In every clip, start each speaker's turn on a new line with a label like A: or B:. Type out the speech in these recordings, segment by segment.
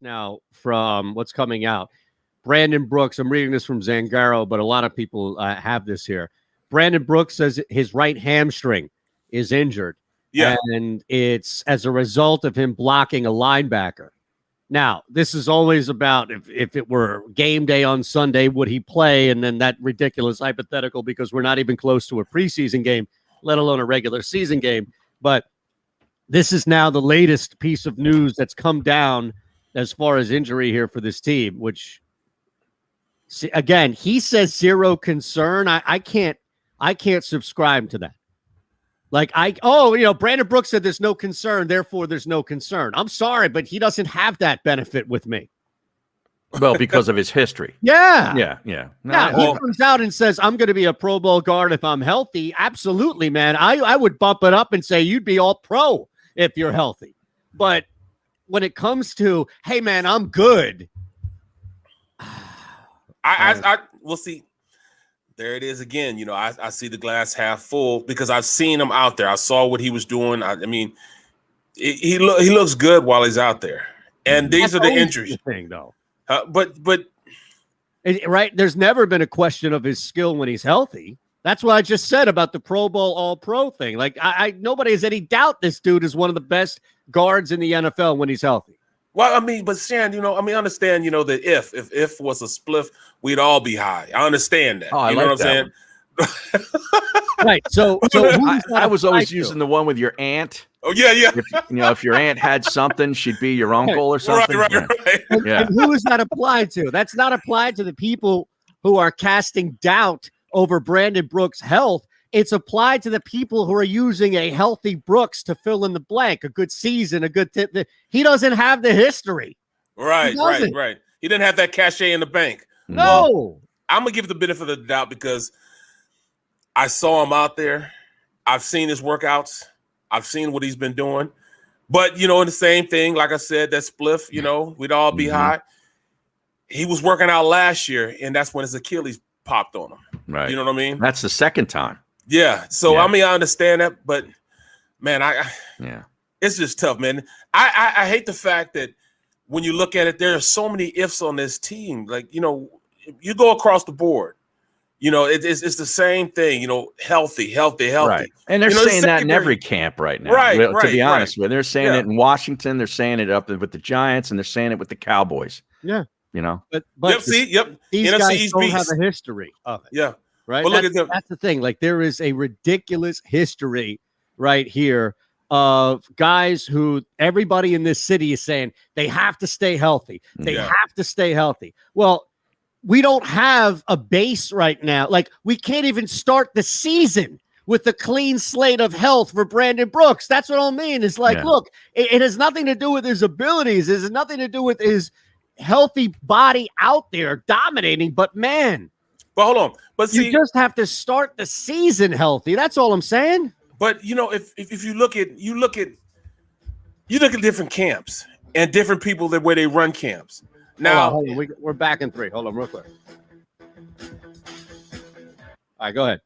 A: now from what's coming out. Brandon Brooks, I'm reading this from Zangaro, but a lot of people have this here. Brandon Brooks says his right hamstring is injured.
B: Yeah.
A: And it's as a result of him blocking a linebacker. Now, this is always about if it were game day on Sunday, would he play? And then that ridiculous hypothetical, because we're not even close to a preseason game, let alone a regular season game. But this is now the latest piece of news that's come down as far as injury here for this team, which, again, he says zero concern. I can't subscribe to that. Like, Brandon Brooks said there's no concern, therefore there's no concern. I'm sorry, but he doesn't have that benefit with me.
C: Well, because of his history.
A: Yeah.
C: Yeah.
A: He comes out and says, I'm going to be a Pro Bowl guard if I'm healthy. Absolutely, man. I would bump it up and say you'd be all pro if you're healthy. But when it comes to, hey, man, I'm good.
B: We'll see. There it is again. I see the glass half full because I've seen him out there. I saw what he was doing. I mean, he looks good while he's out there. And these are the injuries.
A: Thing, though.
B: But
A: right, there's never been a question of his skill when he's healthy. That's what I just said about the Pro Bowl All-Pro thing. Like, nobody has any doubt this dude is one of the best guards in the NFL when he's healthy.
B: Well, I mean, but Stan, understand, that if was a spliff, we'd all be high. I understand that.
C: Oh, I
B: know
C: like
B: what I'm
C: that
B: saying?
A: Right. So
C: I was always using the one with your aunt.
B: Oh, yeah.
C: If your aunt had something, she'd be your uncle or something.
B: Right.
A: And who is that applied to? That's not applied to the people who are casting doubt over Brandon Brooks' health. It's applied to the people who are using a healthy Brooks to fill in the blank, a good season, a good tip. He doesn't have the history.
B: Right. He didn't have that cachet in the bank.
A: No.
B: Well, I'm going to give the benefit of the doubt because I saw him out there. I've seen his workouts. I've seen what he's been doing. But, in the same thing, like I said, that spliff, we'd all be high. He was working out last year, and that's when his Achilles popped on him.
C: Right.
B: You know what I mean?
C: That's the second time.
B: Yeah. So, I mean, I understand that, but, man, it's just tough, man. I hate the fact that when you look at it, there are so many ifs on this team. Like, you go across the board. It's the same thing, healthy.
C: Right. And they're saying that in every camp right now.
B: Right.
C: To be honest with you. They're saying it in Washington. They're saying it up with the Giants, and they're saying it with the Cowboys.
A: Yeah.
C: But
A: these
B: NFC
A: guys
B: East
A: don't
B: beast.
A: have a history of it.
B: Yeah.
A: Right.
B: Well, look at them.
A: That's the thing. Like, there is a ridiculous history right here of guys who everybody in this city is saying they have to stay healthy. They have to stay healthy. Well, we don't have a base right now. Like, we can't even start the season with a clean slate of health for Brandon Brooks. That's what I mean. It's like, look, it has nothing to do with his abilities. It has nothing to do with his healthy body out there dominating. But, man.
B: But hold on. But see,
A: you just have to start the season healthy. That's all I'm saying.
B: But if you look at different camps and different people where they run camps. Now
A: hold on. We're back in 3. Hold on, real quick. All right, go ahead.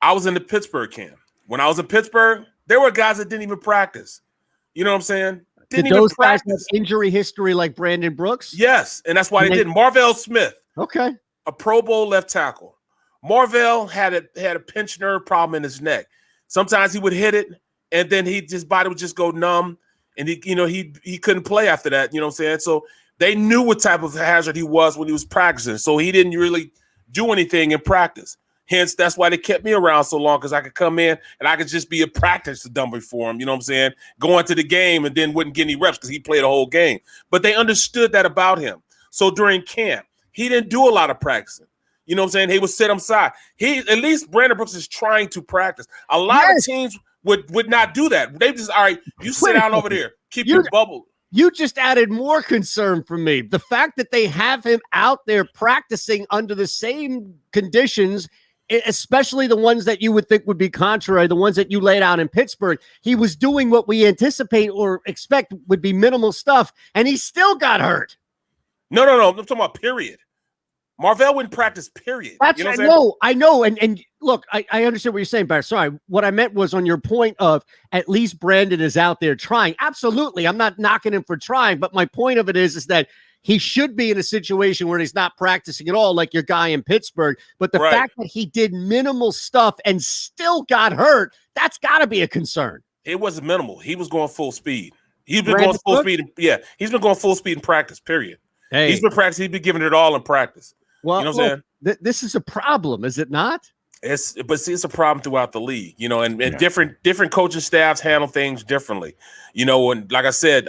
B: I was in the Pittsburgh camp. When I was in Pittsburgh, there were guys that didn't even practice. You know what I'm saying?
A: Did those guys have injury history like Brandon Brooks?
B: Yes, and that's why they didn't. Marvell Smith.
A: Okay.
B: A Pro Bowl left tackle. Marvell had a pinched nerve problem in his neck. Sometimes he would hit it, and then his body would just go numb, and he couldn't play after that. You know what I'm saying? So they knew what type of hazard he was when he was practicing. So he didn't really do anything in practice. Hence, that's why they kept me around so long, because I could come in and I could just be a practice dummy for him. You know what I'm saying? Going to the game and then wouldn't get any reps because he played a whole game. But they understood that about him. So during camp, he didn't do a lot of practicing. You know what I'm saying? He would sit aside. At least Brandon Brooks is trying to practice. A lot of teams would not do that. They just, all right, you sit down over there. Keep your bubble.
A: You just added more concern for me. The fact that they have him out there practicing under the same conditions, especially the ones that you would think would be contrary, the ones that you laid out in Pittsburgh, he was doing what we anticipate or expect would be minimal stuff, and he still got hurt.
B: No. I'm talking about period. Marvell wouldn't practice, period.
A: That's
B: You know
A: I
B: what I'm saying?
A: know, I know. And look, I understand what you're saying, Barry. Sorry. What I meant was on your point of at least Brandon is out there trying. Absolutely. I'm not knocking him for trying, but my point of it is that he should be in a situation where he's not practicing at all, like your guy in Pittsburgh. But the fact that he did minimal stuff and still got hurt, that's got to be a concern.
B: It wasn't minimal. He was going full speed. He's been going full speed. Yeah, he's been going full speed in practice, period.
A: Hey.
B: He's been practicing. He's been giving it all in practice.
A: Well,
B: you know what I'm saying?
A: This is a problem, is it not?
B: It's a problem throughout the league, you know, and different coaching staffs handle things differently. You know, and like I said,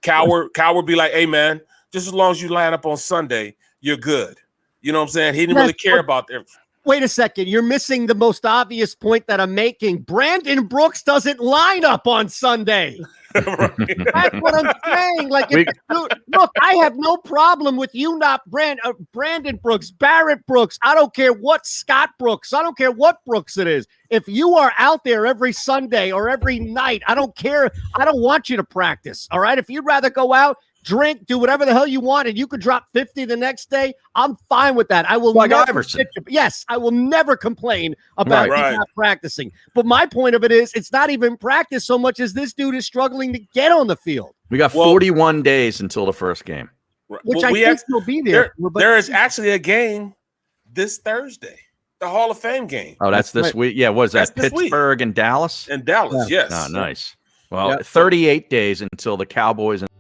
B: Cal would be like, hey man, just as long as you line up on Sunday, you're good. You know what I'm saying? He didn't really care about everything.
A: Wait a second. You're missing the most obvious point that I'm making. Brandon Brooks doesn't line up on Sunday. That's what I'm saying. Like, look, I have no problem with you not Brandon Brooks, Barrett Brooks. I don't care what Scott Brooks. I don't care what Brooks it is. If you are out there every Sunday or every night, I don't care. I don't want you to practice. All right. If you'd rather go out, drink, do whatever the hell you want, and you could drop 50 the next day, I'm fine with that. I will Yes, I will never complain about you not practicing. But my point of it is, it's not even practice so much as this dude is struggling to get on the field.
C: We got 41 days until the first game.
A: Which I think will be there.
B: There is actually a game this Thursday, the Hall of Fame game.
C: Oh, that's this week? Yeah, what is that? Pittsburgh and Dallas?
B: And Dallas, yes.
C: Oh, nice. Well, 38 days until the Cowboys and